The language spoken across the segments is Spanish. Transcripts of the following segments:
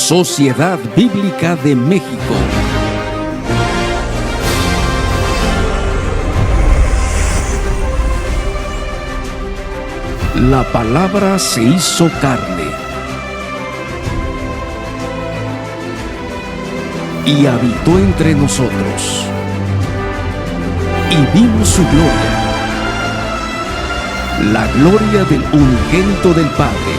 Sociedad Bíblica de México. La palabra se hizo carne y habitó entre nosotros, y vimos su gloria, la gloria del unigénito del Padre,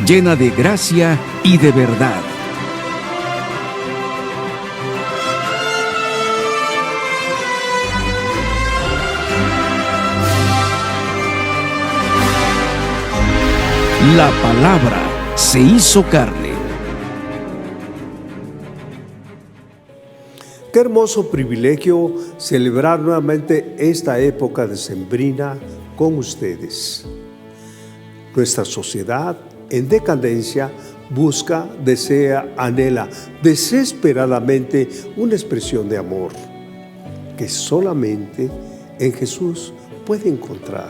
llena de gracia y de verdad. La palabra se hizo carne. Qué hermoso privilegio celebrar nuevamente esta época decembrina con ustedes. Nuestra sociedad en decadencia busca, desea, anhela desesperadamente una expresión de amor que solamente en Jesús puede encontrar.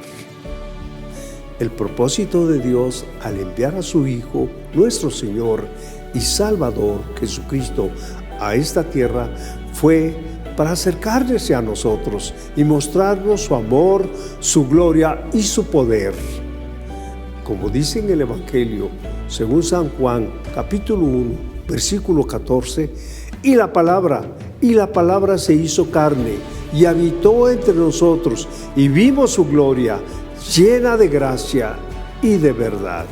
El propósito de Dios al enviar a su Hijo, nuestro Señor y Salvador, Jesucristo, a esta tierra fue para acercarse a nosotros y mostrarnos su amor, su gloria y su poder. Como dice en el Evangelio, según San Juan, capítulo 1, versículo 14, y la palabra se hizo carne y habitó entre nosotros y vimos su gloria, llena de gracia y de verdad.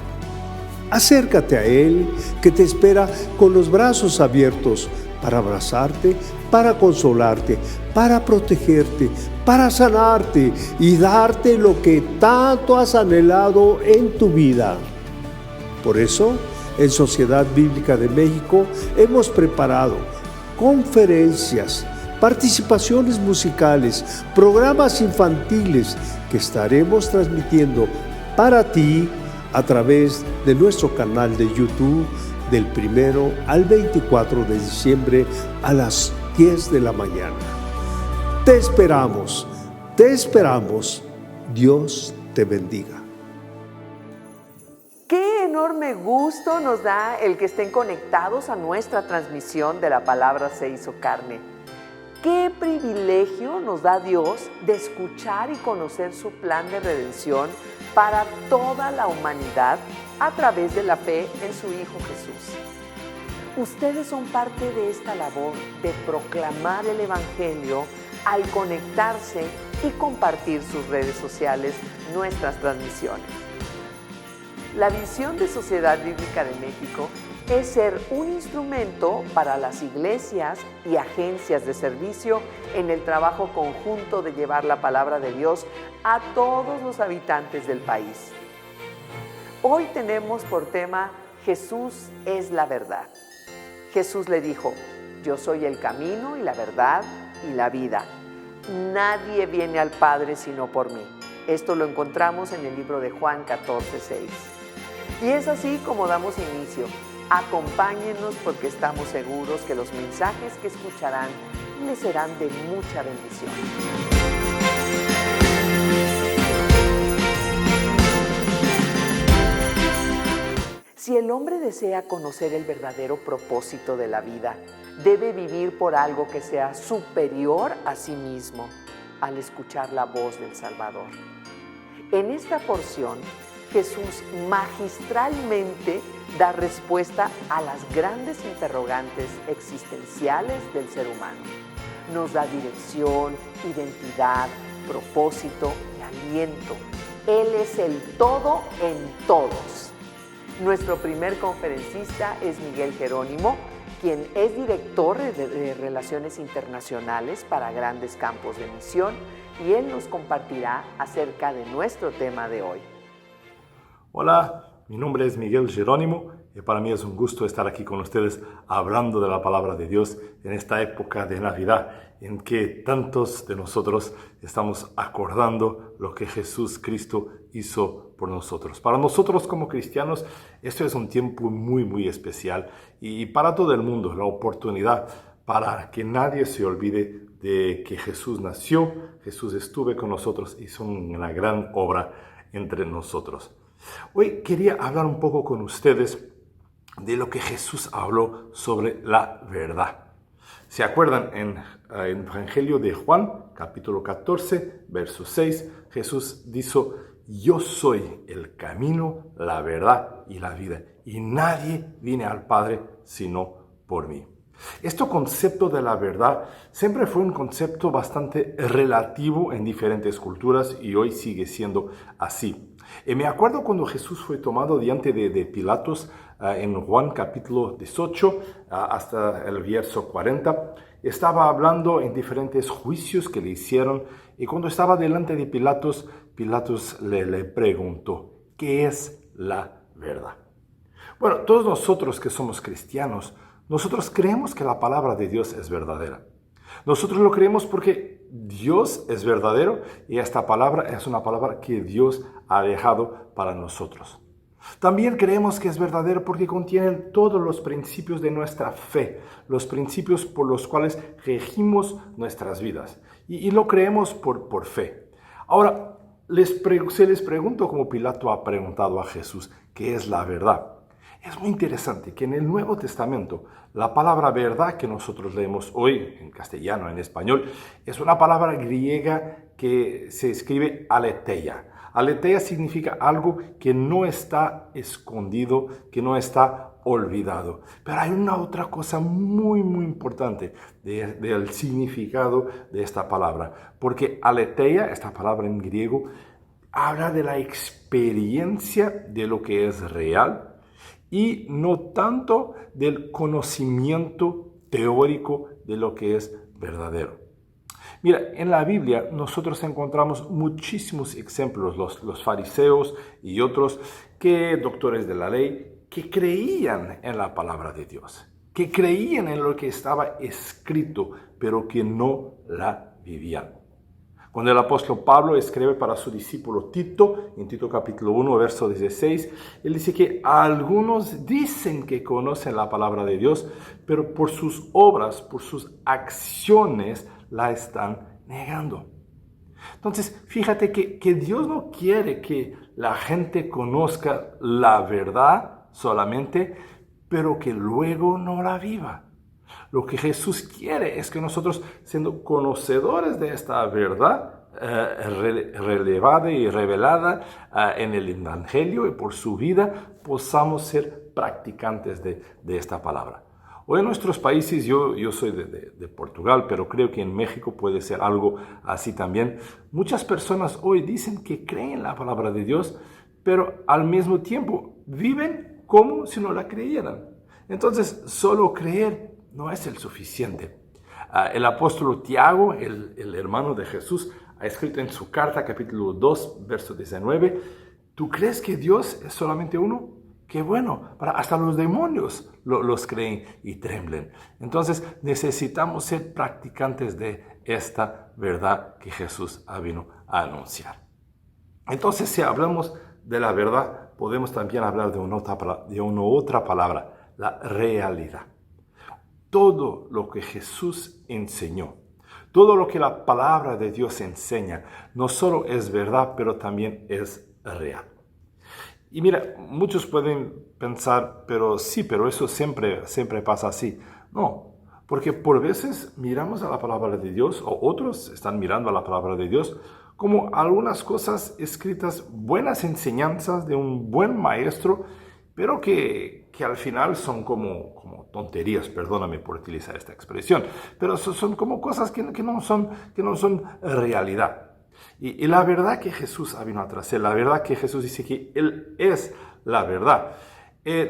Acércate a Él, que te espera con los brazos abiertos para abrazarte, para consolarte, para protegerte, para sanarte y darte lo que tanto has anhelado en tu vida. Por eso, en Sociedad Bíblica de México hemos preparado conferencias, participaciones musicales, programas infantiles que estaremos transmitiendo para ti a través de nuestro canal de YouTube del 1 al 24 de diciembre a las 10 de la mañana. Te esperamos, Dios te bendiga. Qué enorme gusto nos da el que estén conectados a nuestra transmisión de la palabra se hizo carne. Qué privilegio nos da Dios de escuchar y conocer su plan de redención para toda la humanidad a través de la fe en su Hijo Jesús. Ustedes son parte de esta labor de proclamar el Evangelio al conectarse y compartir sus redes sociales, nuestras transmisiones. La visión de Sociedad Bíblica de México es ser un instrumento para las iglesias y agencias de servicio en el trabajo conjunto de llevar la palabra de Dios a todos los habitantes del país. Hoy tenemos por tema Jesús es la verdad. Jesús le dijo: yo soy el camino y la verdad y la vida. Nadie viene al Padre sino por mí. Esto lo encontramos en el libro de Juan 14:6. Y es así como damos inicio. Acompáñenos porque estamos seguros que los mensajes que escucharán les serán de mucha bendición. Si el hombre desea conocer el verdadero propósito de la vida, debe vivir por algo que sea superior a sí mismo al escuchar la voz del Salvador. En esta porción, Jesús magistralmente da respuesta a las grandes interrogantes existenciales del ser humano. Nos da dirección, identidad, propósito y aliento. Él es el todo en todos. Nuestro primer conferencista es Miguel Jerónimo, quien es director de Relaciones Internacionales para grandes campos de misión, y él nos compartirá acerca de nuestro tema de hoy. Hola, mi nombre es Miguel Jerónimo y para mí es un gusto estar aquí con ustedes hablando de la palabra de Dios en esta época de Navidad en que tantos de nosotros estamos acordando lo que Jesús Cristo hizo por nosotros. Para nosotros como cristianos esto es un tiempo muy especial y para todo el mundo la oportunidad para que nadie se olvide de que Jesús nació, Jesús estuvo con nosotros, hizo una gran obra entre nosotros. Hoy quería hablar un poco con ustedes de lo que Jesús habló sobre la verdad. ¿Se acuerdan? En el Evangelio de Juan, capítulo 14, verso 6, Jesús dijo: yo soy el camino, la verdad y la vida, y nadie viene al Padre sino por mí. Este concepto de la verdad siempre fue un concepto bastante relativo en diferentes culturas y hoy sigue siendo así. Me acuerdo cuando Jesús fue tomado diante de Pilatos en Juan capítulo 18 hasta el verso 40. Estaba hablando en diferentes juicios que le hicieron y cuando estaba delante de Pilatos, Pilatos le preguntó: ¿qué es la verdad? Bueno, todos nosotros que somos cristianos, nosotros creemos que la palabra de Dios es verdadera. Nosotros lo creemos porque Dios es verdadero y esta palabra es una palabra que Dios ha dejado para nosotros. También creemos que es verdadero porque contiene todos los principios de nuestra fe, los principios por los cuales regimos nuestras vidas. Y lo creemos por fe. Ahora, se les pregunto, como Pilato ha preguntado a Jesús, ¿qué es la verdad? Es muy interesante que en el Nuevo Testamento la palabra verdad que nosotros leemos hoy en castellano, en español, es una palabra griega que se escribe aletheia. Aletheia significa algo que no está escondido, que no está olvidado. Pero hay una otra cosa muy importante del significado de esta palabra. Porque aletheia, esta palabra en griego, habla de la experiencia de lo que es real y no tanto del conocimiento teórico de lo que es verdadero. Mira, en la Biblia nosotros encontramos muchísimos ejemplos, los fariseos y otros doctores de la ley, que creían en la palabra de Dios, que creían en lo que estaba escrito, pero que no la vivían. Cuando el apóstol Pablo escribe para su discípulo Tito, en Tito capítulo 1, verso 16, él dice que algunos dicen que conocen la palabra de Dios, pero por sus obras, por sus acciones, la están negando. Entonces, fíjate que Dios no quiere que la gente conozca la verdad solamente, pero que luego no la viva. Lo que Jesús quiere es que nosotros, siendo conocedores de esta verdad relevada y revelada en el Evangelio y por su vida, podamos ser practicantes de esta palabra. Hoy en nuestros países, yo soy de Portugal, pero creo que en México puede ser algo así también. Muchas personas hoy dicen que creen en la palabra de Dios, pero al mismo tiempo viven como si no la creyeran. Entonces, solo creer no es el suficiente. El apóstol Tiago, el hermano de Jesús, ha escrito en su carta, capítulo 2, verso 19, ¿tú crees que Dios es solamente uno? ¡Qué bueno! Hasta los demonios los creen y tremblen. Entonces necesitamos ser practicantes de esta verdad que Jesús ha venido a anunciar. Entonces, si hablamos de la verdad, podemos también hablar de una otra palabra, la realidad. Todo lo que Jesús enseñó, todo lo que la palabra de Dios enseña, no solo es verdad, pero también es real. Y mira, muchos pueden pensar, pero eso siempre pasa así. No, porque por veces miramos a la palabra de Dios, o otros están mirando a la palabra de Dios, como algunas cosas escritas, buenas enseñanzas de un buen maestro, pero que al final son como tonterías, perdóname por utilizar esta expresión, pero son como cosas que no son realidad. Y la verdad que Jesús ha venido a traer, la verdad que Jesús dice que Él es la verdad,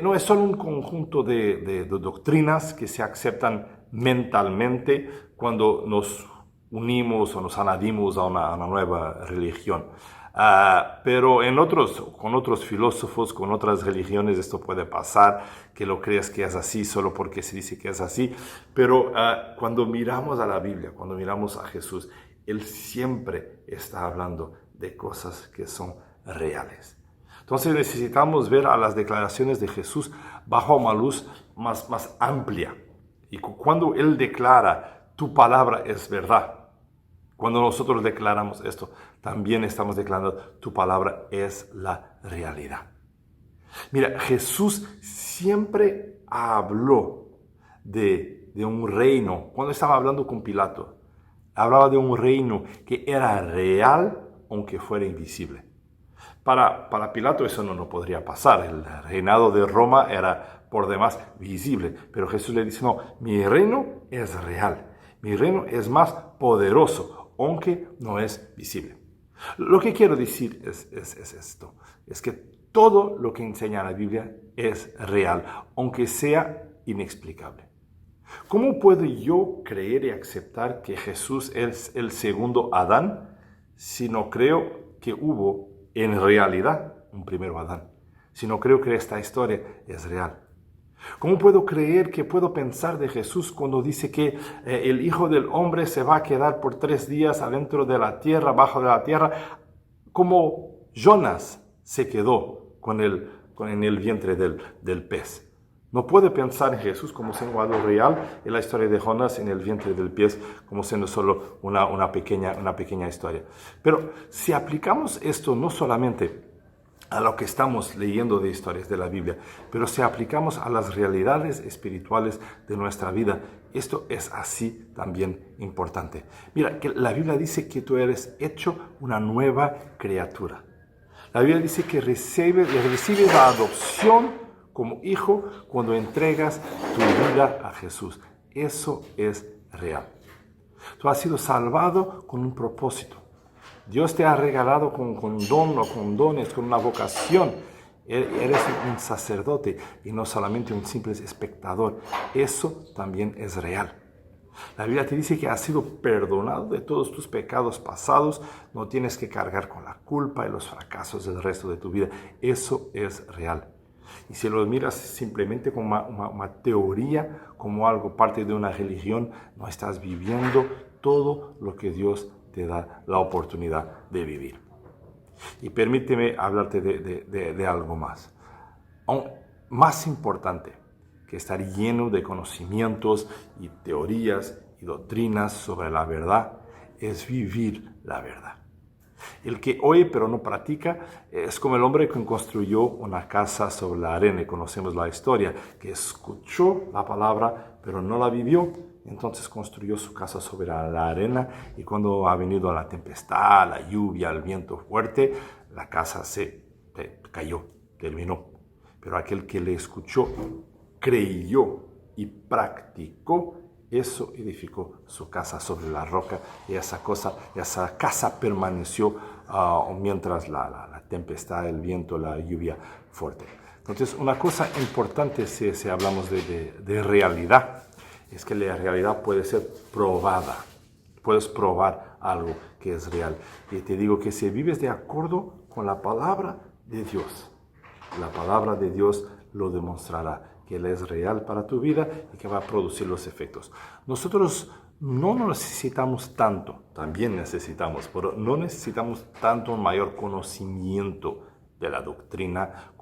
no es solo un conjunto de doctrinas que se aceptan mentalmente cuando nos unimos o nos añadimos a una nueva religión. Pero con otros filósofos, con otras religiones, esto puede pasar, que lo creas que es así solo porque se dice que es así. Pero cuando miramos a la Biblia, cuando miramos a Jesús, Él siempre está hablando de cosas que son reales. Entonces necesitamos ver a las declaraciones de Jesús bajo una luz más amplia. Y cuando Él declara, tu palabra es verdad, Cuando nosotros declaramos esto, también estamos declarando tu palabra es la realidad. Mira, Jesús siempre habló de un reino. Cuando estaba hablando con Pilato, hablaba de un reino que era real, aunque fuera invisible. Para Pilato eso no podría pasar. El reinado de Roma era por demás visible. Pero Jesús le dice, no, mi reino es real. Mi reino es más poderoso, aunque no es visible. Lo que quiero decir es esto. Es que todo lo que enseña la Biblia es real, aunque sea inexplicable. ¿Cómo puedo yo creer y aceptar que Jesús es el segundo Adán si no creo que hubo en realidad un primero Adán? Si no creo que esta historia es real. ¿Cómo puedo creer que puedo pensar de Jesús cuando dice que el Hijo del Hombre se va a quedar por 3 días adentro de la tierra, abajo de la tierra, como Jonás se quedó en el vientre del pez? No puedo pensar en Jesús como siendo algo real y la historia de Jonás en el vientre del pez como siendo solo una pequeña historia. Pero si aplicamos esto no solamente a lo que estamos leyendo de historias de la Biblia, pero si aplicamos a las realidades espirituales de nuestra vida, esto es así también importante. Mira, que la Biblia dice que tú eres hecho una nueva criatura. La Biblia dice que recibes la adopción como hijo cuando entregas tu vida a Jesús. Eso es real. Tú has sido salvado con un propósito. Dios te ha regalado con dones, con una vocación. Eres un sacerdote y no solamente un simple espectador. Eso también es real. La Biblia te dice que has sido perdonado de todos tus pecados pasados. No tienes que cargar con la culpa y los fracasos del resto de tu vida. Eso es real. Y si lo miras simplemente como una teoría, como algo parte de una religión, no estás viviendo todo lo que Dios te da la oportunidad de vivir. Y permíteme hablarte de algo más. Aún más importante que estar lleno de conocimientos y teorías y doctrinas sobre la verdad es vivir la verdad. El que oye pero no practica es como el hombre que construyó una casa sobre la arena. Y conocemos la historia, que escuchó la palabra pero no la vivió. Entonces construyó su casa sobre la arena y cuando ha venido la tempestad, la lluvia, el viento fuerte, la casa se cayó, terminó. Pero aquel que le escuchó, creyó y practicó, eso edificó su casa sobre la roca y esa casa permaneció mientras la tempestad, el viento, la lluvia fuerte. Entonces, una cosa importante si hablamos de realidad es que la realidad puede ser probada. Puedes probar algo que es real. Y te digo que si vives de acuerdo con la palabra de Dios, la palabra de Dios lo demostrará, que Él es real para tu vida y que va a producir los efectos. Nosotros no necesitamos tanto, también necesitamos, pero no necesitamos tanto un mayor conocimiento de la doctrina,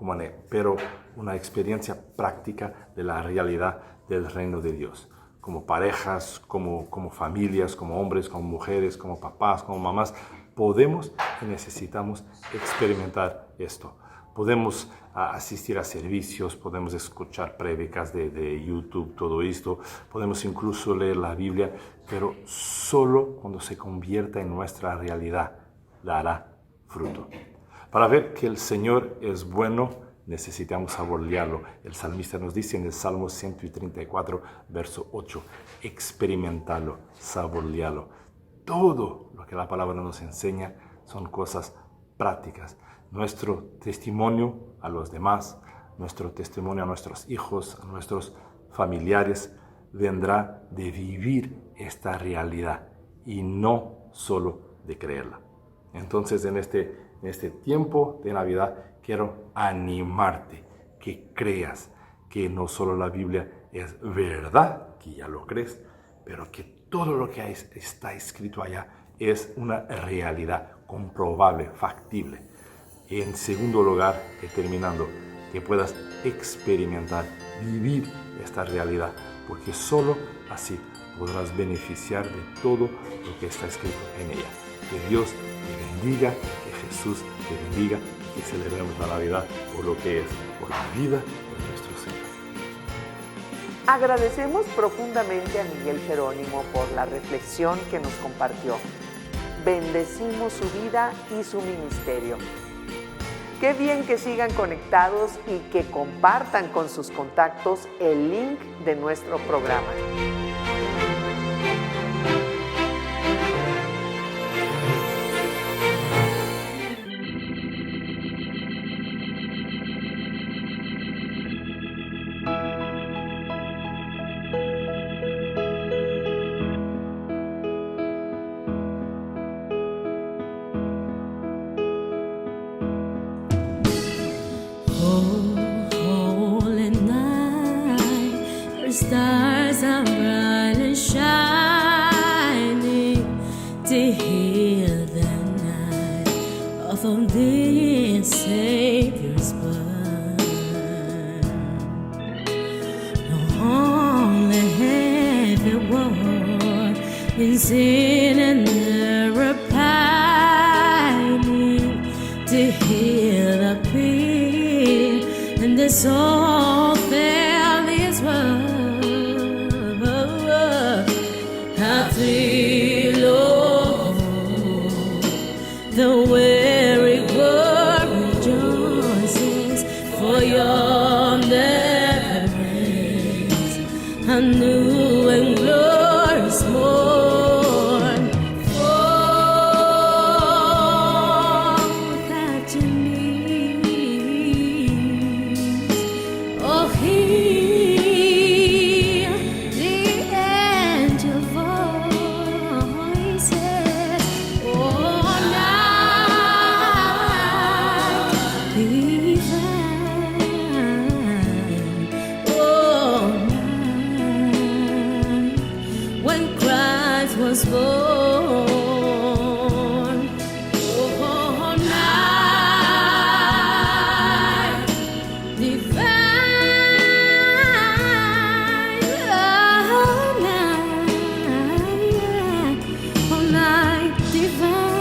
pero una experiencia práctica de la realidad del reino de Dios. Como parejas, como familias, como hombres, como mujeres, como papás, como mamás, podemos y necesitamos experimentar esto. Podemos asistir a servicios, podemos escuchar prédicas de YouTube, todo esto, podemos incluso leer la Biblia, pero solo cuando se convierta en nuestra realidad dará fruto. Para ver que el Señor es bueno, necesitamos saborearlo. El salmista nos dice en el Salmo 134, verso 8, experimentarlo, saborearlo. Todo lo que la palabra nos enseña son cosas prácticas. Nuestro testimonio a los demás, nuestro testimonio a nuestros hijos, a nuestros familiares, vendrá de vivir esta realidad y no solo de creerla. Entonces, en este tiempo de Navidad, quiero animarte que creas que no solo la Biblia es verdad, que ya lo crees, pero que todo lo que está escrito allá es una realidad comprobable, factible. Y en segundo lugar, terminando, que puedas experimentar, vivir esta realidad, porque solo así podrás beneficiar de todo lo que está escrito en ella. Que Dios te bendiga, que Jesús te bendiga, y que celebremos la Navidad por lo que es, por la vida de nuestro Señor. Agradecemos profundamente a Miguel Jerónimo por la reflexión que nos compartió. Bendecimos su vida y su ministerio. Qué bien que sigan conectados y que compartan con sus contactos el link de nuestro programa. Stars are bright and shining to heal the night of our dear Savior's birth. No only heavy war in sin and error pining to heal the pain and the soul fell this world. The weary world rejoices, for yonder reigns a new and glorious morn. Oh, that you need, oh, hear the angel voices. Oh, was born. Oh, night divine, oh, night divine.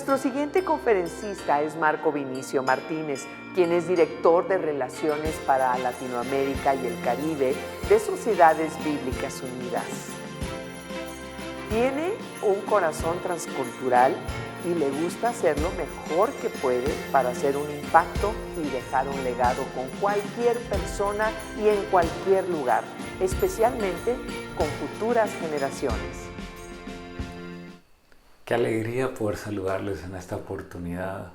Nuestro siguiente conferencista es Marco Vinicio Martínez, quien es director de Relaciones para Latinoamérica y el Caribe de Sociedades Bíblicas Unidas. Tiene un corazón transcultural y le gusta hacer lo mejor que puede para hacer un impacto y dejar un legado con cualquier persona y en cualquier lugar, especialmente con futuras generaciones. Qué alegría poder saludarles en esta oportunidad,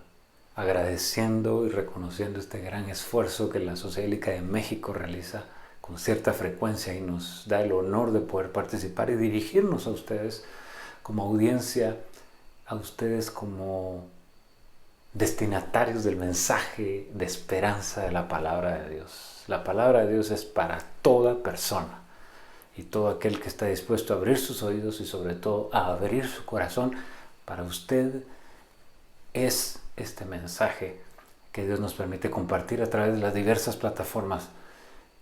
agradeciendo y reconociendo este gran esfuerzo que la Sociedad Bíblica de México realiza con cierta frecuencia y nos da el honor de poder participar y dirigirnos a ustedes como audiencia, a ustedes como destinatarios del mensaje de esperanza de la palabra de Dios. La palabra de Dios es para toda persona. Y todo aquel que está dispuesto a abrir sus oídos y sobre todo a abrir su corazón, para usted es este mensaje que Dios nos permite compartir a través de las diversas plataformas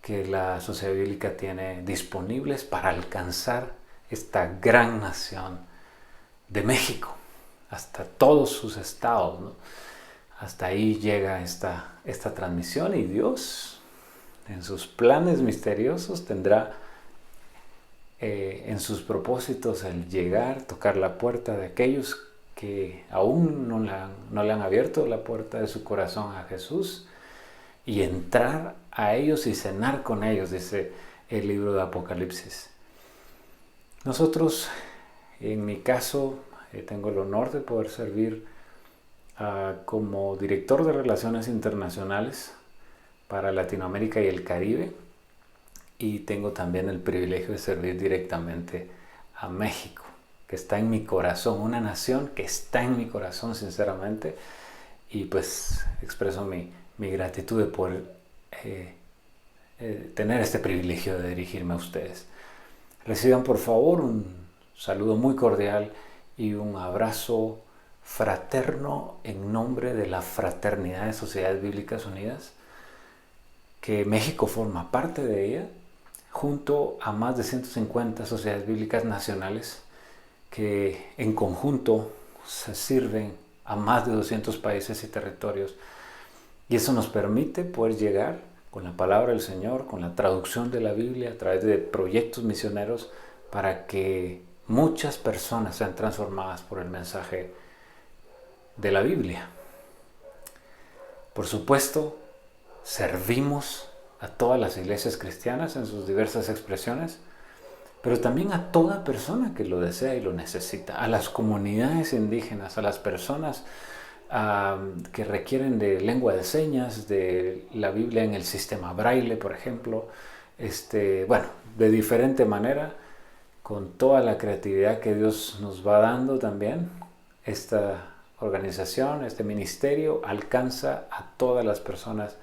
que la Sociedad Bíblica tiene disponibles para alcanzar esta gran nación de México, hasta todos sus estados, ¿no? Hasta ahí llega esta transmisión y Dios, en sus planes misteriosos, tendrá en sus propósitos el llegar, tocar la puerta de aquellos que aún no le han abierto la puerta de su corazón a Jesús y entrar a ellos y cenar con ellos, dice el libro de Apocalipsis. Nosotros, en mi caso, tengo el honor de poder servir como director de Relaciones Internacionales para Latinoamérica y el Caribe. Y tengo también el privilegio de servir directamente a México, que está en mi corazón, una nación que está en mi corazón sinceramente. Y pues expreso mi gratitud de poder tener este privilegio de dirigirme a ustedes. Reciban por favor un saludo muy cordial y un abrazo fraterno en nombre de la Fraternidad de Sociedades Bíblicas Unidas, que México forma parte de ella, junto a más de 150 sociedades bíblicas nacionales que en conjunto se sirven a más de 200 países y territorios. Y eso nos permite poder llegar con la palabra del Señor, con la traducción de la Biblia a través de proyectos misioneros para que muchas personas sean transformadas por el mensaje de la Biblia. Por supuesto, servimos a todas las iglesias cristianas en sus diversas expresiones, pero también a toda persona que lo desea y lo necesita, a las comunidades indígenas, a las personas que requieren de lengua de señas, de la Biblia en el sistema braille, por ejemplo, de diferente manera, con toda la creatividad que Dios nos va dando también. Esta organización, este ministerio alcanza a todas las personas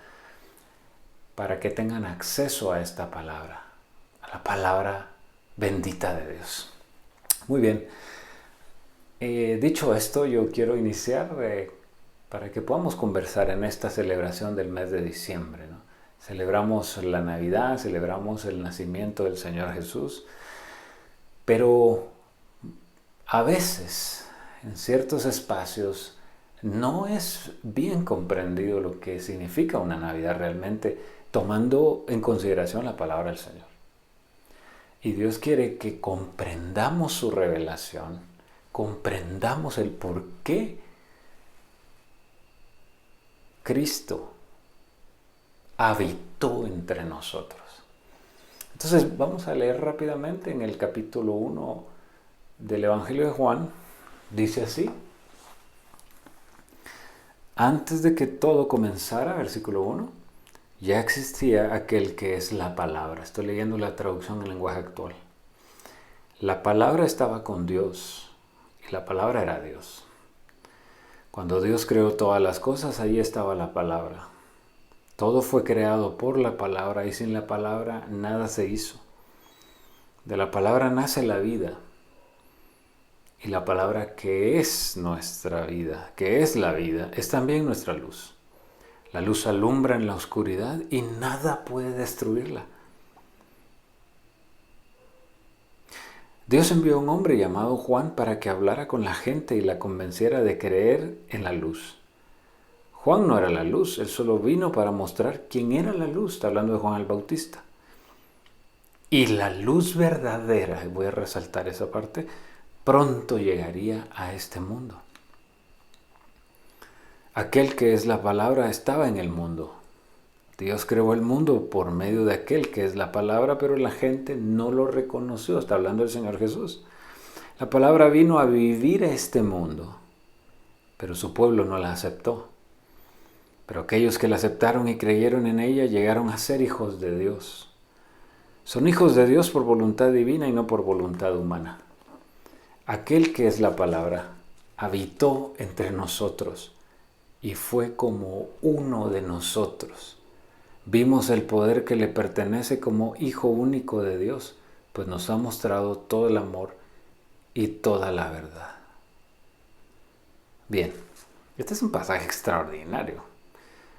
para que tengan acceso a esta palabra, a la palabra bendita de Dios. Muy bien, dicho esto, yo quiero iniciar para que podamos conversar en esta celebración del mes de diciembre, ¿no? Celebramos la Navidad, celebramos el nacimiento del Señor Jesús, pero a veces en ciertos espacios no es bien comprendido lo que significa una Navidad realmente, tomando en consideración la palabra del Señor. Y Dios quiere que comprendamos su revelación, comprendamos el por qué Cristo habitó entre nosotros. Entonces vamos a leer rápidamente en el capítulo 1 del Evangelio de Juan. Dice así: antes de que todo comenzara, versículo 1, ya existía aquel que es la palabra. Estoy leyendo la traducción en lenguaje actual. La palabra estaba con Dios y la palabra era Dios. Cuando Dios creó todas las cosas, ahí estaba la palabra. Todo fue creado por la palabra y sin la palabra nada se hizo. De la palabra nace la vida. Y la palabra que es nuestra vida, que es la vida, es también nuestra luz. La luz alumbra en la oscuridad y nada puede destruirla. Dios envió a un hombre llamado Juan para que hablara con la gente y la convenciera de creer en la luz. Juan no era la luz, él solo vino para mostrar quién era la luz. Está hablando de Juan el Bautista. Y la luz verdadera, y voy a resaltar esa parte, pronto llegaría a este mundo. Aquel que es la palabra estaba en el mundo. Dios creó el mundo por medio de aquel que es la palabra, pero la gente no lo reconoció. Está hablando el Señor Jesús. La palabra vino a vivir a este mundo, pero su pueblo no la aceptó. Pero aquellos que la aceptaron y creyeron en ella llegaron a ser hijos de Dios. Son hijos de Dios por voluntad divina y no por voluntad humana. Aquel que es la palabra habitó entre nosotros y fue como uno de nosotros. Vimos el poder que le pertenece como Hijo único de Dios, pues nos ha mostrado todo el amor y toda la verdad. Bien, este es un pasaje extraordinario.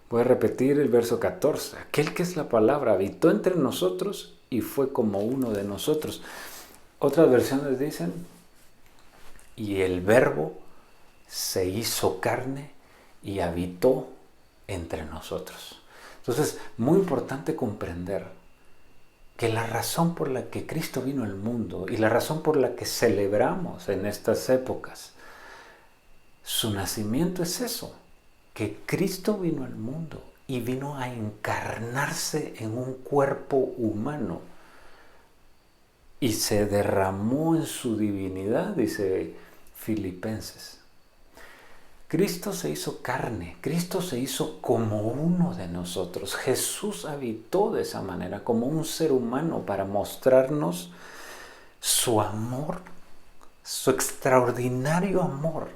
Voy a repetir el verso 14. Aquel que es la palabra habitó entre nosotros y fue como uno de nosotros. Otras versiones dicen, y el Verbo se hizo carne y habitó entre nosotros. Entonces, muy importante comprender que la razón por la que Cristo vino al mundo y la razón por la que celebramos en estas épocas su nacimiento es eso, que Cristo vino al mundo y vino a encarnarse en un cuerpo humano y se derramó en su divinidad, dice Filipenses. Cristo se hizo carne, Cristo se hizo como uno de nosotros. Jesús habitó de esa manera, como un ser humano, para mostrarnos su amor, su extraordinario amor,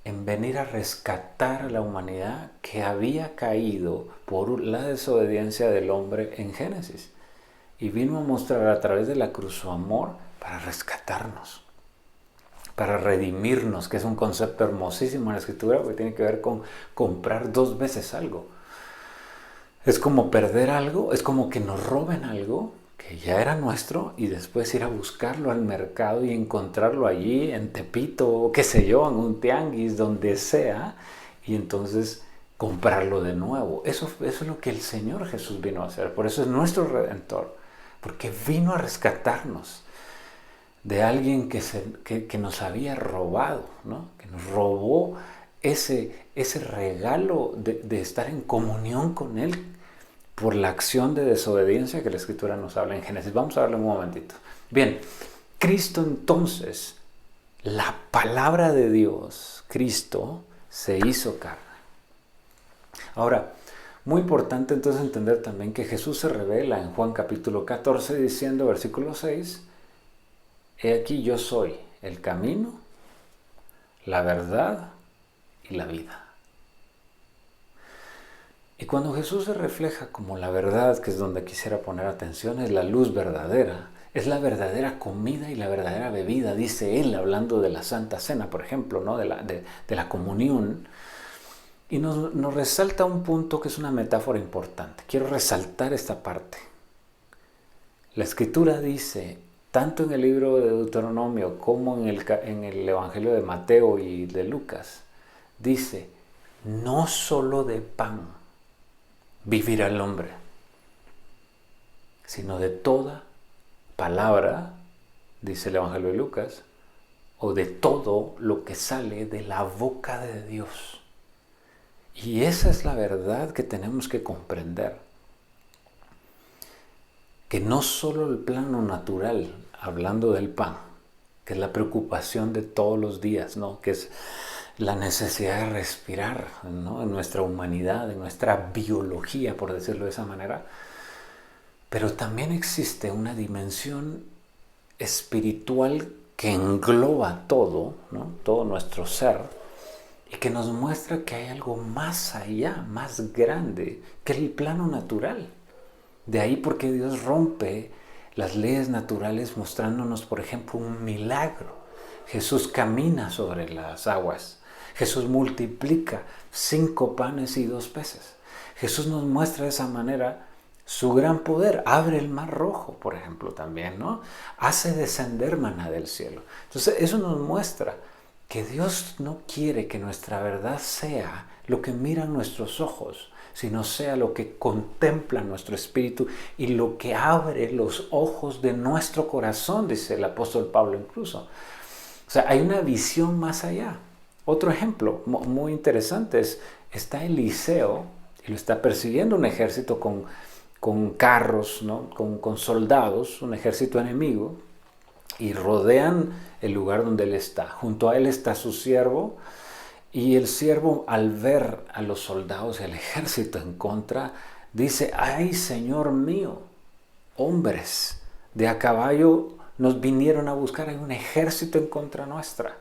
en venir a rescatar a la humanidad que había caído por la desobediencia del hombre en Génesis. Y vino a mostrar a través de la cruz su amor para rescatarnos, para redimirnos, que es un concepto hermosísimo en la Escritura, porque tiene que ver con comprar 2 veces algo. Es como perder algo, es como que nos roben algo que ya era nuestro y después ir a buscarlo al mercado y encontrarlo allí en Tepito, o qué sé yo, en un tianguis, donde sea, y entonces comprarlo de nuevo. Eso es lo que el Señor Jesús vino a hacer. Por eso es nuestro Redentor, porque vino a rescatarnos de alguien que nos había robado, ¿no? Que nos robó ese regalo de estar en comunión con Él por la acción de desobediencia que la Escritura nos habla en Génesis. Vamos a verlo un momentito. Bien, Cristo entonces, la palabra de Dios, Cristo, se hizo carne. Ahora, muy importante entonces entender también que Jesús se revela en Juan capítulo 14 diciendo, versículo 6, he aquí yo soy el camino, la verdad y la vida. Y cuando Jesús se refleja como la verdad, que es donde quisiera poner atención, es la luz verdadera, es la verdadera comida y la verdadera bebida, dice él, hablando de la Santa Cena, por ejemplo, ¿no? de la comunión. Y nos resalta un punto que es una metáfora importante. Quiero resaltar esta parte. La Escritura dice, tanto en el libro de Deuteronomio como en el Evangelio de Mateo y de Lucas, dice, no solo de pan vivirá el hombre, sino de toda palabra, dice el Evangelio de Lucas, o de todo lo que sale de la boca de Dios. Y esa es la verdad que tenemos que comprender. Que no solo el plano natural, hablando del pan, que es la preocupación de todos los días, ¿no? Que es la necesidad de respirar, ¿no? En nuestra humanidad, en nuestra biología, por decirlo de esa manera. Pero también existe una dimensión espiritual que engloba todo, ¿no? Todo nuestro ser, y que nos muestra que hay algo más allá, más grande que el plano natural. De ahí porque Dios rompe las leyes naturales mostrándonos, por ejemplo, un milagro. Jesús camina sobre las aguas. Jesús multiplica 5 panes y 2 peces. Jesús nos muestra de esa manera Su gran poder abre el mar rojo, por ejemplo, también, ¿no? Hace descender maná del cielo. Entonces, eso nos muestra que Dios no quiere que nuestra verdad sea lo que miran nuestros ojos, sino sea lo que contempla nuestro espíritu y lo que abre los ojos de nuestro corazón, dice el apóstol Pablo incluso. O sea, hay una visión más allá. Otro ejemplo muy interesante es, está Eliseo y lo está persiguiendo un ejército con carros, ¿no? con soldados, un ejército enemigo, y rodean el lugar donde él está. Junto a él está su siervo, y el siervo, al ver a los soldados y al ejército en contra, dice: ¡ay, Señor mío! Hombres de a caballo nos vinieron a buscar, hay un ejército en contra nuestra.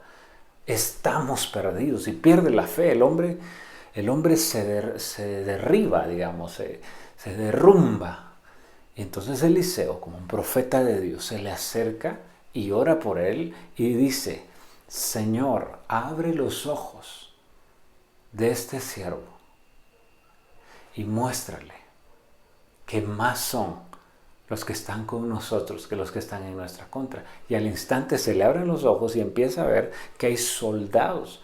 Estamos perdidos, y pierde la fe. El hombre se derriba, digamos, se derrumba. Y entonces Eliseo, como un profeta de Dios, se le acerca y ora por él y dice: Señor, abre los ojos de este siervo y muéstrale que más son los que están con nosotros que los que están en nuestra contra. Y al instante se le abren los ojos y empieza a ver que hay soldados,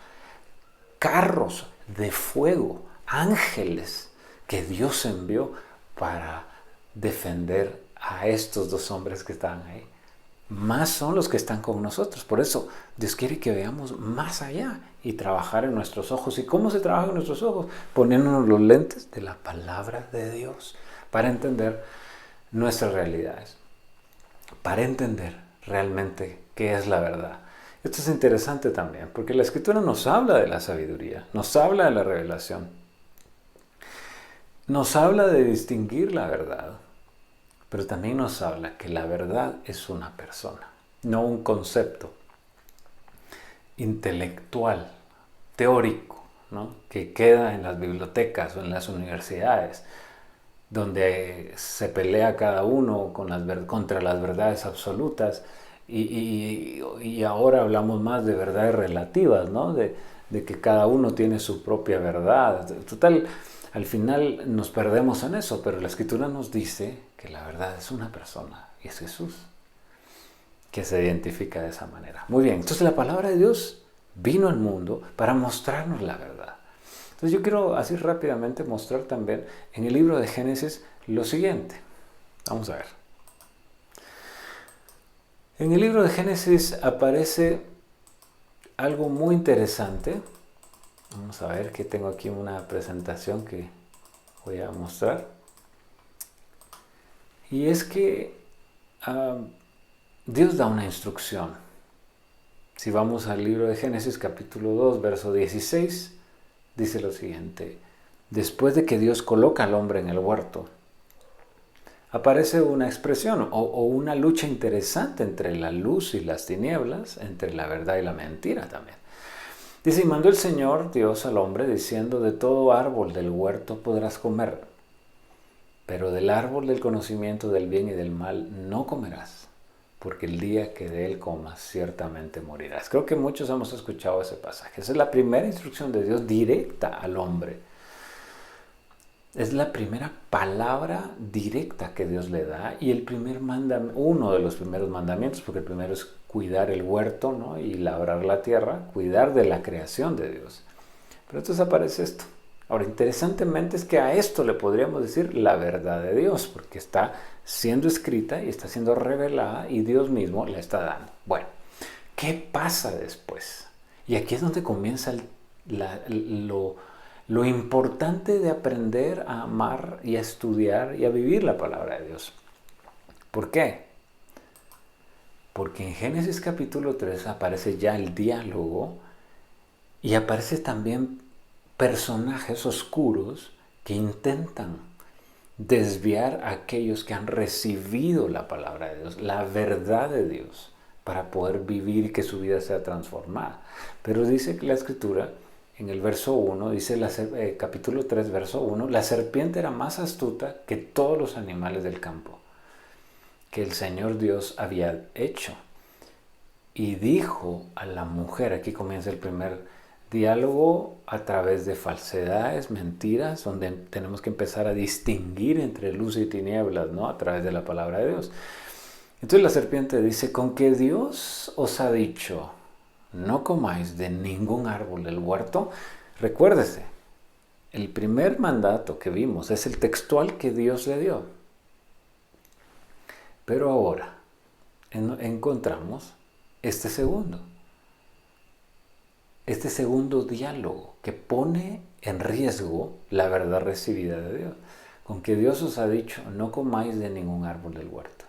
carros de fuego, ángeles que Dios envió para defender a estos dos hombres que estaban ahí. Más son los que están con nosotros. Por eso Dios quiere que veamos más allá y trabajar en nuestros ojos. ¿Y cómo se trabaja en nuestros ojos? Poniéndonos los lentes de la palabra de Dios para entender nuestras realidades, para entender realmente qué es la verdad. Esto es interesante también, porque la Escritura nos habla de la sabiduría, nos habla de la revelación, nos habla de distinguir la verdad, pero también nos habla que la verdad es una persona, no un concepto intelectual, teórico, ¿no? Que queda en las bibliotecas o en las universidades, donde se pelea cada uno contra las verdades absolutas, y ahora hablamos más de verdades relativas, ¿no? De que cada uno tiene su propia verdad. Total, al final nos perdemos en eso, pero la Escritura nos dice que la verdad es una persona, y es Jesús, que se identifica de esa manera. Muy bien, entonces la palabra de Dios vino al mundo para mostrarnos la verdad. Entonces yo quiero así rápidamente mostrar también en el libro de Génesis lo siguiente. Vamos a ver. En el libro de Génesis aparece algo muy interesante. Vamos a ver que tengo aquí una presentación que voy a mostrar. Y es que Dios da una instrucción. Si vamos al libro de Génesis capítulo 2, verso 16, dice lo siguiente: después de que Dios coloca al hombre en el huerto, aparece una expresión o una lucha interesante entre la luz y las tinieblas, entre la verdad y la mentira también. Dice: y mandó el Señor Dios al hombre diciendo: de todo árbol del huerto podrás comer, pero del árbol del conocimiento del bien y del mal no comerás, porque el día que de él comas ciertamente morirás. Creo que muchos hemos escuchado ese pasaje. Esa es la primera instrucción de Dios directa al hombre. Es la primera palabra directa que Dios le da, y uno de los primeros mandamientos, porque el primero es cuidar el huerto, ¿no? Y labrar la tierra, cuidar de la creación de Dios. Pero entonces aparece esto. Ahora, interesantemente es que a esto le podríamos decir la verdad de Dios, porque está siendo escrita y está siendo revelada y Dios mismo la está dando. Bueno, ¿qué pasa después? Y aquí es donde comienza lo importante de aprender a amar y a estudiar y a vivir la palabra de Dios. ¿Por qué? Porque en Génesis capítulo 3 aparece ya el diálogo, y aparece también personajes oscuros que intentan desviar a aquellos que han recibido la palabra de Dios, la verdad de Dios, para poder vivir y que su vida sea transformada. Pero dice que la Escritura, en el verso 1, dice capítulo 3, verso 1, la serpiente era más astuta que todos los animales del campo que el Señor Dios había hecho. Y dijo a la mujer, aquí comienza el primer Diálogo a través de falsedades, mentiras, donde tenemos que empezar a distinguir entre luz y tinieblas, ¿no? A través de la palabra de Dios. Entonces la serpiente dice, con que Dios os ha dicho, no comáis de ningún árbol del huerto. Recuérdese, el primer mandato que vimos es el textual que Dios le dio. Pero ahora encontramos este segundo diálogo que pone en riesgo la verdad recibida de Dios. Con que Dios os ha dicho, no comáis de ningún árbol del huerto.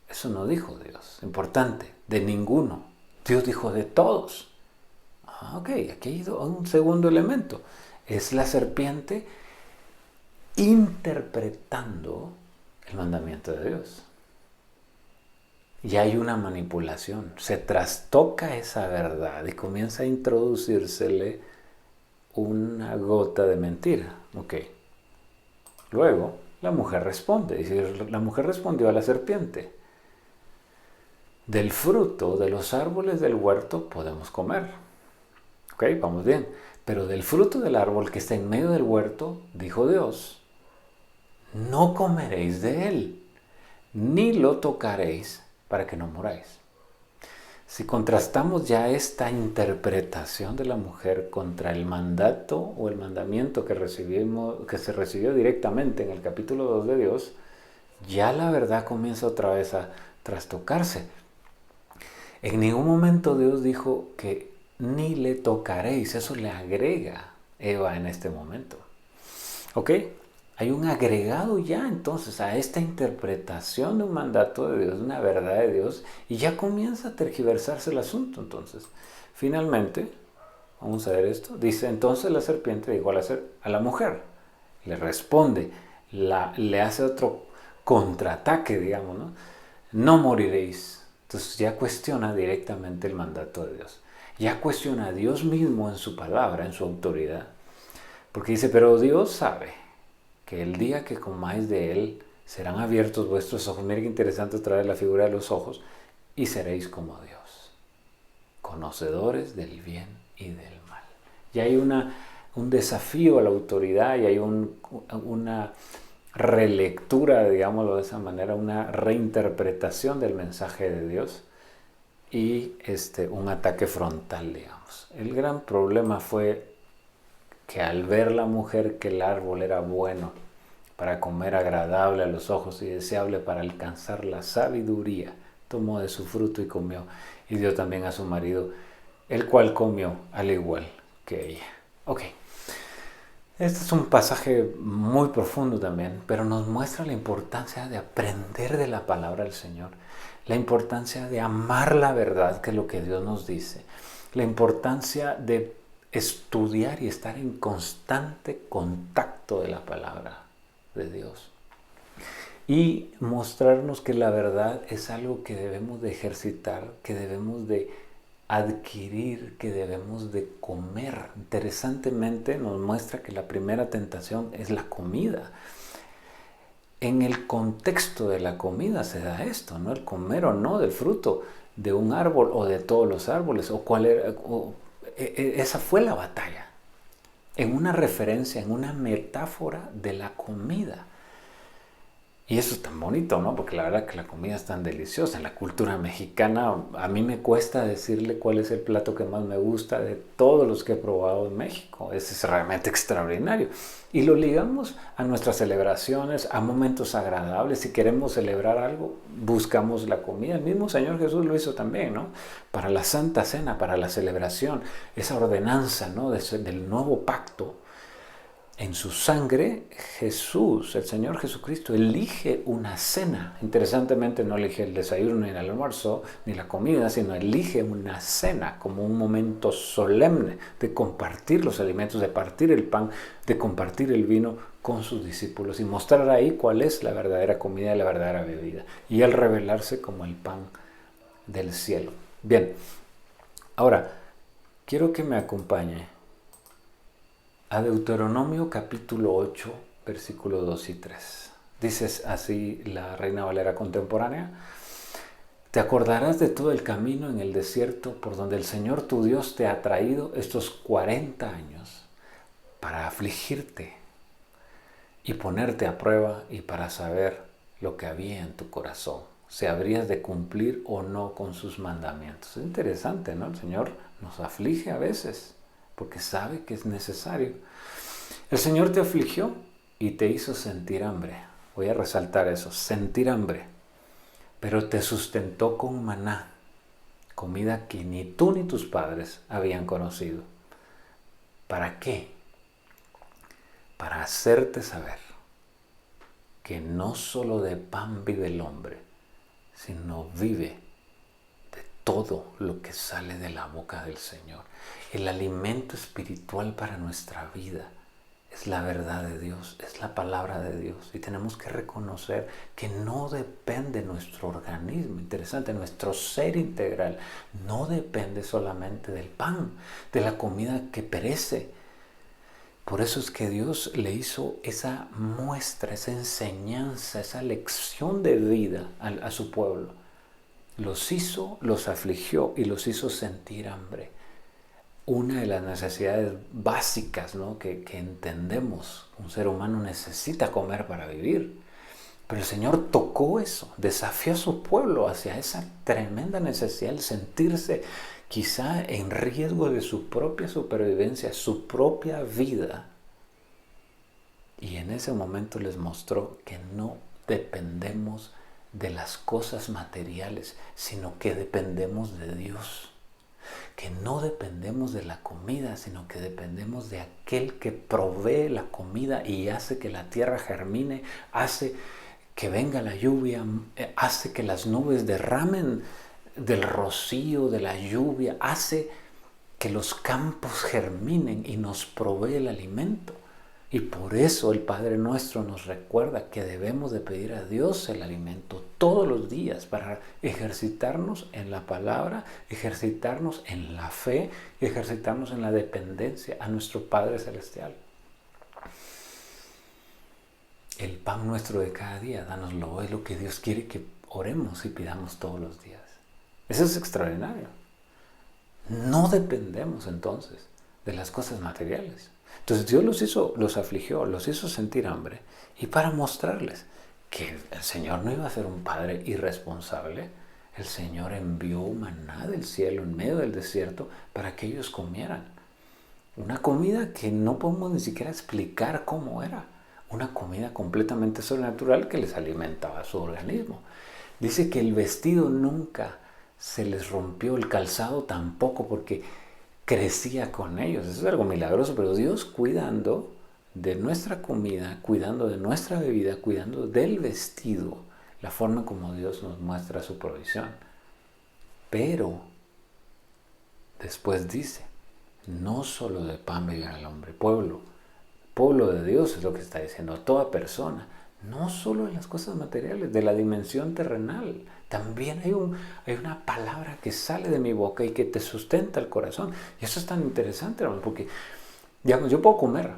Eso no dijo Dios, importante, de ninguno. Dios dijo de todos. Ok, aquí hay un segundo elemento. Es la serpiente interpretando el mandamiento de Dios. Y hay una manipulación. Se trastoca esa verdad y comienza a introducírsele una gota de mentira. Ok. Luego, la mujer responde. Dice, la mujer respondió a la serpiente. Del fruto de los árboles del huerto podemos comer. Ok, vamos bien. Pero del fruto del árbol que está en medio del huerto, dijo Dios, no comeréis de él, ni lo tocaréis para que no muráis. Si contrastamos ya esta interpretación de la mujer contra el mandato o el mandamiento que se recibió directamente en el capítulo 2 de Dios, ya la verdad comienza otra vez a trastocarse. En ningún momento Dios dijo que ni le tocaréis. Eso le agrega Eva en este momento. ¿Ok? Hay un agregado ya entonces a esta interpretación de un mandato de Dios, de una verdad de Dios, y ya comienza a tergiversarse el asunto entonces. Finalmente, vamos a ver esto, dice, entonces la serpiente dijo a la mujer, le responde, le hace otro contraataque, digamos, ¿no? No moriréis. Entonces ya cuestiona directamente el mandato de Dios. Ya cuestiona a Dios mismo en su palabra, en su autoridad. Porque dice, pero Dios sabe que el día que comáis de él, serán abiertos vuestros ojos. Miren qué interesante otra vez la figura de los ojos. Y seréis como Dios, conocedores del bien y del mal. Ya hay un desafío a la autoridad y hay una relectura, digámoslo de esa manera, una reinterpretación del mensaje de Dios y un ataque frontal, digamos. El gran problema fue que al ver la mujer que el árbol era bueno para comer, agradable a los ojos y deseable para alcanzar la sabiduría, tomó de su fruto y comió, y dio también a su marido, el cual comió al igual que ella. Ok. Este es un pasaje muy profundo también, pero nos muestra la importancia de aprender de la palabra del Señor, la importancia de amar la verdad, que es lo que Dios nos dice, la importancia de estudiar y estar en constante contacto de la palabra de Dios y mostrarnos que la verdad es algo que debemos de ejercitar, que debemos de adquirir, que debemos de comer. Interesantemente nos muestra que la primera tentación es la comida. En el contexto de la comida se da esto, ¿no? El comer o no del fruto de un árbol o de todos los árboles, esa fue la batalla. En una referencia, en una metáfora de la comida. Y eso es tan bonito, ¿no? Porque la verdad que la comida es tan deliciosa. En la cultura mexicana, a mí me cuesta decirle cuál es el plato que más me gusta de todos los que he probado en México. Es realmente extraordinario. Y lo ligamos a nuestras celebraciones, a momentos agradables. Si queremos celebrar algo, buscamos la comida. El mismo Señor Jesús lo hizo también, ¿no? Para la Santa Cena, para la celebración, esa ordenanza, ¿no? Del nuevo pacto. En su sangre, Jesús, el Señor Jesucristo, elige una cena. Interesantemente, no elige el desayuno, ni el almuerzo, ni la comida, sino elige una cena como un momento solemne de compartir los alimentos, de partir el pan, de compartir el vino con sus discípulos y mostrar ahí cuál es la verdadera comida y la verdadera bebida. Y Él revelarse como el pan del cielo. Bien, ahora, quiero que me acompañe a Deuteronomio capítulo 8, versículos 2 y 3. Dice así la Reina Valera contemporánea: Te acordarás de todo el camino en el desierto por donde el Señor tu Dios te ha traído estos 40 años para afligirte y ponerte a prueba y para saber lo que había en tu corazón, si habrías de cumplir o no con sus mandamientos. Es interesante, ¿no? El Señor nos aflige a veces porque sabe que es necesario. El Señor te afligió y te hizo sentir hambre. Voy a resaltar eso, sentir hambre. Pero te sustentó con maná, comida que ni tú ni tus padres habían conocido. ¿Para qué? Para hacerte saber que no solo de pan vive el hombre, sino vive de todo lo que sale de la boca del Señor. El alimento espiritual para nuestra vida es la verdad de Dios, es la palabra de Dios. Y tenemos que reconocer que no depende nuestro organismo, interesante, nuestro ser integral, no depende solamente del pan, de la comida que perece. Por eso es que Dios le hizo esa muestra, esa enseñanza, esa lección de vida a su pueblo. Los hizo, los afligió y los hizo sentir hambre. Una de las necesidades básicas, ¿no? que entendemos, un ser humano necesita comer para vivir. Pero el Señor tocó eso, desafió a su pueblo hacia esa tremenda necesidad de sentirse quizá en riesgo de su propia supervivencia, su propia vida. Y en ese momento les mostró que no dependemos de las cosas materiales, sino que dependemos de Dios. Que no dependemos de la comida, sino que dependemos de aquel que provee la comida y hace que la tierra germine, hace que venga la lluvia, hace que las nubes derramen del rocío, de la lluvia, hace que los campos germinen y nos provee el alimento. Y por eso el Padre Nuestro nos recuerda que debemos de pedir a Dios el alimento todos los días para ejercitarnos en la palabra, ejercitarnos en la fe, ejercitarnos en la dependencia a nuestro Padre Celestial. El pan nuestro de cada día, dánoslo, es lo que Dios quiere que oremos y pidamos todos los días. Eso es extraordinario. No dependemos entonces de las cosas materiales. Entonces Dios los afligió, los hizo sentir hambre, y para mostrarles que el Señor no iba a ser un padre irresponsable, el Señor envió maná del cielo en medio del desierto para que ellos comieran. Una comida que no podemos ni siquiera explicar cómo era. Una comida completamente sobrenatural que les alimentaba su organismo. Dice que el vestido nunca se les rompió, el calzado tampoco, porque crecía con ellos. Eso es algo milagroso, pero Dios cuidando de nuestra comida, cuidando de nuestra bebida, cuidando del vestido, la forma como Dios nos muestra su provisión. Pero después dice, no solo de pan vivirá el hombre, pueblo de Dios es lo que está diciendo a toda persona, no solo en las cosas materiales, de la dimensión terrenal. También hay una palabra que sale de mi boca y que te sustenta el corazón. Y eso es tan interesante, hermano, porque digamos, yo puedo comer,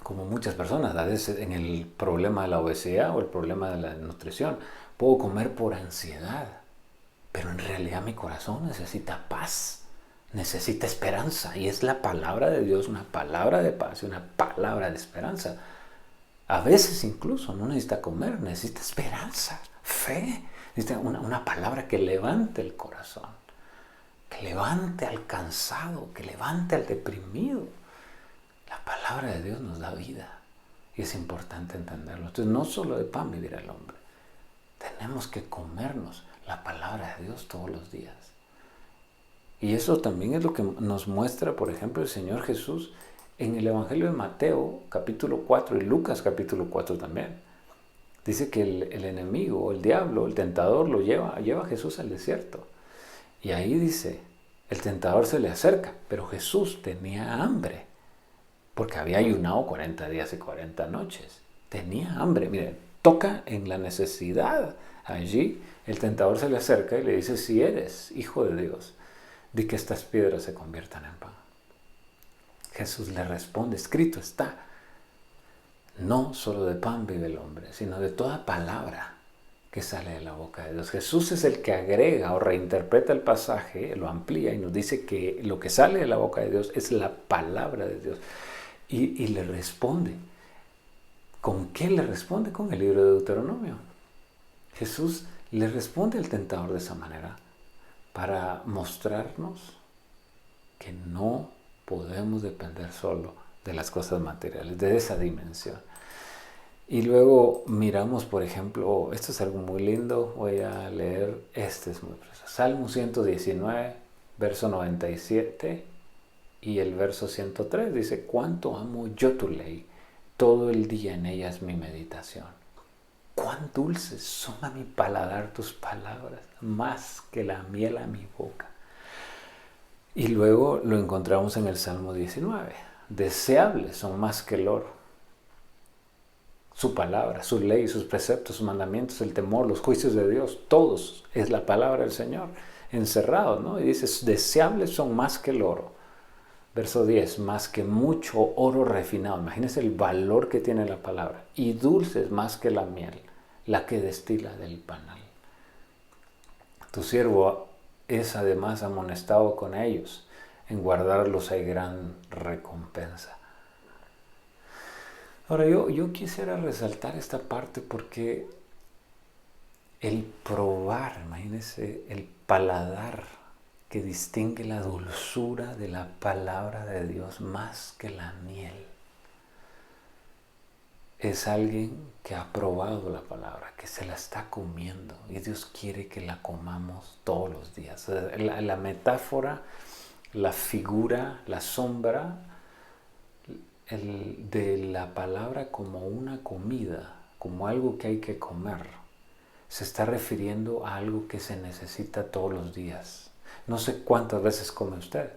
como muchas personas, a veces en el problema de la obesidad o el problema de la nutrición, puedo comer por ansiedad, pero en realidad mi corazón necesita paz, necesita esperanza, y es la palabra de Dios, una palabra de paz y una palabra de esperanza. A veces incluso no necesita comer, necesita esperanza, fe, necesita una palabra que levante el corazón, que levante al cansado, que levante al deprimido. La palabra de Dios nos da vida y es importante entenderlo. Entonces no solo de pan vivirá el hombre, tenemos que comernos la palabra de Dios todos los días. Y eso también es lo que nos muestra, por ejemplo, el Señor Jesús en el Evangelio de Mateo, capítulo 4, y Lucas, capítulo 4 también. Dice que el enemigo, el diablo, el tentador, lleva a Jesús al desierto. Y ahí dice, el tentador se le acerca, pero Jesús tenía hambre, porque había ayunado 40 días y 40 noches. Tenía hambre. Miren, toca en la necesidad. Allí el tentador se le acerca y le dice, si eres hijo de Dios, di que estas piedras se conviertan en pan. Jesús le responde, escrito está, no solo de pan vive el hombre, sino de toda palabra que sale de la boca de Dios. Jesús es el que agrega o reinterpreta el pasaje, lo amplía y nos dice que lo que sale de la boca de Dios es la palabra de Dios. Y le responde. ¿Con qué le responde? Con el libro de Deuteronomio. Jesús le responde al tentador de esa manera para mostrarnos que no podemos depender solo de las cosas materiales, de esa dimensión. Y luego miramos, por ejemplo, esto es algo muy lindo, voy a leer, este es muy precioso. Salmo 119, verso 97 y el verso 103 dice: cuánto amo yo tu ley, todo el día en ella es mi meditación. Cuán dulces son a mi paladar tus palabras, más que la miel a mi boca. Y luego lo encontramos en el Salmo 19. Deseables son más que el oro. Su palabra, su ley, sus preceptos, sus mandamientos, el temor, los juicios de Dios, todos es la palabra del Señor, encerrados, ¿no? Y dice, deseables son más que el oro. Verso 10, más que mucho oro refinado. Imagínense el valor que tiene la palabra. Y dulces más que la miel, la que destila del panal. Tu siervo es además amonestado con ellos. En guardarlos hay gran recompensa. Ahora yo quisiera resaltar esta parte porque el probar, imagínense, el paladar que distingue la dulzura de la palabra de Dios más que la miel. Es alguien que ha probado la palabra, que se la está comiendo y Dios quiere que la comamos todos los días. La metáfora, la figura, la sombra de la palabra como una comida, como algo que hay que comer, se está refiriendo a algo que se necesita todos los días. No sé cuántas veces come usted,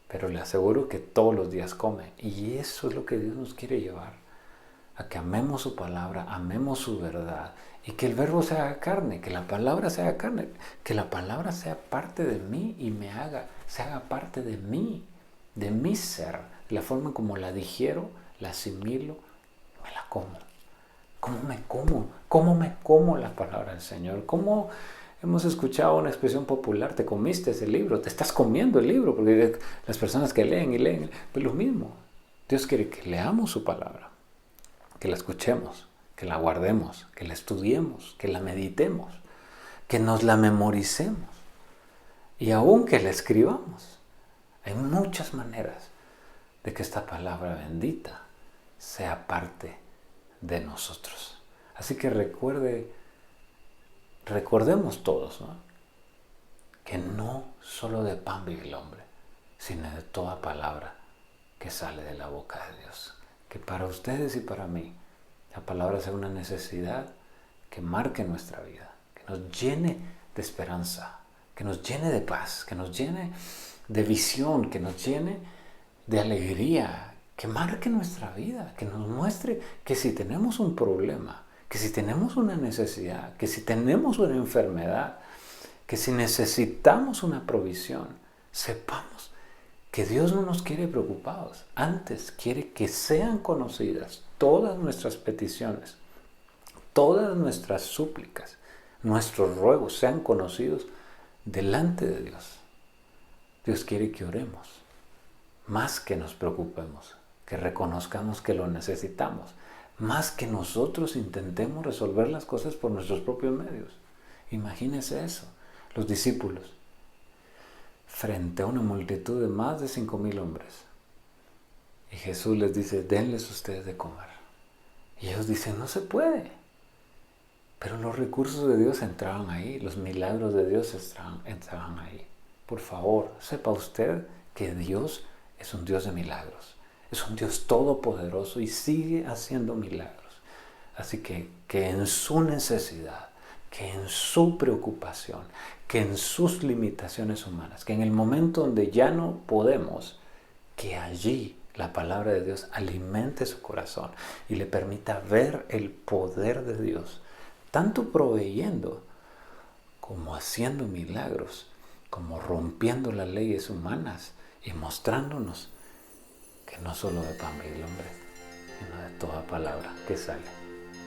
pero le aseguro que todos los días come. Y eso es lo que Dios nos quiere llevar, a que amemos su palabra, amemos su verdad, y que el verbo se haga carne, que la palabra se haga carne, que la palabra sea parte de mí y se haga parte de mí, de mi ser. La forma como la digiero, la asimilo, me la como. ¿Cómo me como? ¿Cómo me como la palabra del Señor? ¿Cómo hemos escuchado una expresión popular? Te comiste ese libro, te estás comiendo el libro, porque las personas que leen y leen, pues lo mismo. Dios quiere que leamos su palabra, que la escuchemos, que la guardemos, que la estudiemos, que la meditemos, que nos la memoricemos y aún que la escribamos. Hay muchas maneras de que esta palabra bendita sea parte de nosotros. Así que recordemos todos, ¿no?, que no solo de pan vive el hombre, sino de toda palabra que sale de la boca de Dios. Que para ustedes y para mí la palabra sea una necesidad que marque nuestra vida, que nos llene de esperanza, que nos llene de paz, que nos llene de visión, que nos llene de alegría, que marque nuestra vida, que nos muestre que si tenemos un problema, que si tenemos una necesidad, que si tenemos una enfermedad, que si necesitamos una provisión, sepamos que Dios no nos quiere preocupados. Antes quiere que sean conocidas todas nuestras peticiones, todas nuestras súplicas, nuestros ruegos sean conocidos delante de Dios. Dios quiere que oremos, más que nos preocupemos, que reconozcamos que lo necesitamos, más que nosotros intentemos resolver las cosas por nuestros propios medios. Imagínense eso, los discípulos, frente a una multitud de más de 5,000 hombres. Y Jesús les dice, denles ustedes de comer. Y ellos dicen, no se puede. Pero los recursos de Dios entraban ahí, los milagros de Dios entraban ahí. Por favor, sepa usted que Dios es un Dios de milagros. Es un Dios todopoderoso y sigue haciendo milagros. Así que en su necesidad, que en su preocupación, que en sus limitaciones humanas, que en el momento donde ya no podemos, que allí la palabra de Dios alimente su corazón y le permita ver el poder de Dios, tanto proveyendo como haciendo milagros, como rompiendo las leyes humanas y mostrándonos que no solo de pan vive el hombre, sino de toda palabra que sale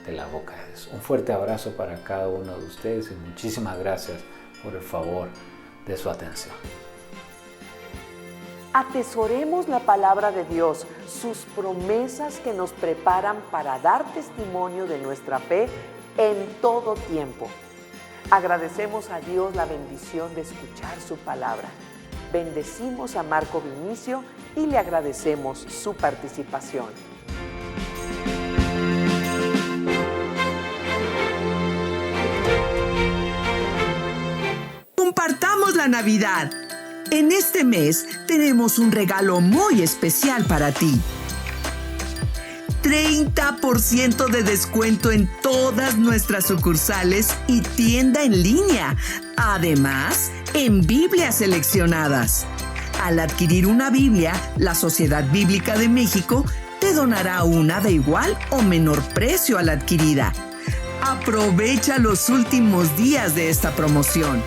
de la boca de Jesús. Un fuerte abrazo para cada uno de ustedes y muchísimas gracias por el favor de su atención. Atesoremos la palabra de Dios, sus promesas que nos preparan para dar testimonio de nuestra fe en todo tiempo. Agradecemos a Dios la bendición de escuchar su palabra. Bendecimos a Marco Vinicio y le agradecemos su participación. Compartamos la Navidad. En este mes tenemos un regalo muy especial para ti. 30% de descuento en todas nuestras sucursales y tienda en línea. Además, en Biblias seleccionadas. Al adquirir una Biblia, la Sociedad Bíblica de México te donará una de igual o menor precio a la adquirida. Aprovecha los últimos días de esta promoción.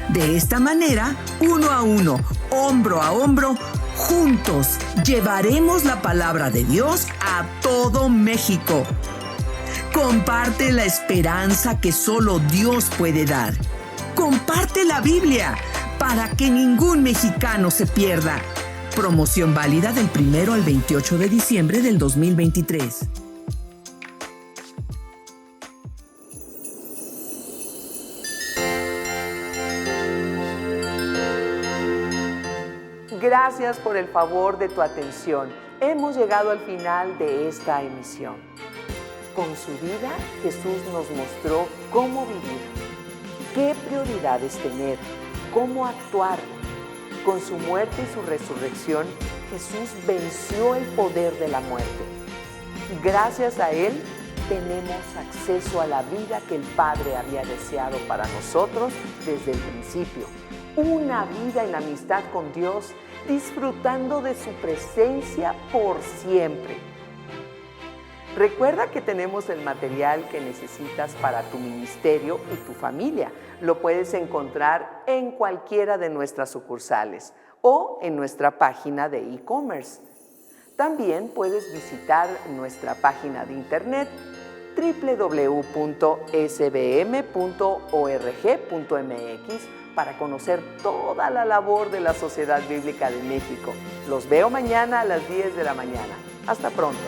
De esta manera, uno a uno, hombro a hombro, juntos llevaremos la palabra de Dios a todo México. Comparte la esperanza que solo Dios puede dar. Comparte la Biblia para que ningún mexicano se pierda. Promoción válida del 1 al 28 de diciembre del 2023. Gracias por el favor de tu atención. Hemos llegado al final de esta emisión. Con su vida, Jesús nos mostró cómo vivir, qué prioridades tener, cómo actuar. Con su muerte y su resurrección, Jesús venció el poder de la muerte. Gracias a Él, tenemos acceso a la vida que el Padre había deseado para nosotros desde el principio. Una vida en amistad con Dios, disfrutando de su presencia por siempre. Recuerda que tenemos el material que necesitas para tu ministerio y tu familia. Lo puedes encontrar en cualquiera de nuestras sucursales o en nuestra página de e-commerce. También puedes visitar nuestra página de internet www.sbm.org.mx para conocer toda la labor de la Sociedad Bíblica de México. Los veo mañana a las 10 de la mañana. Hasta pronto.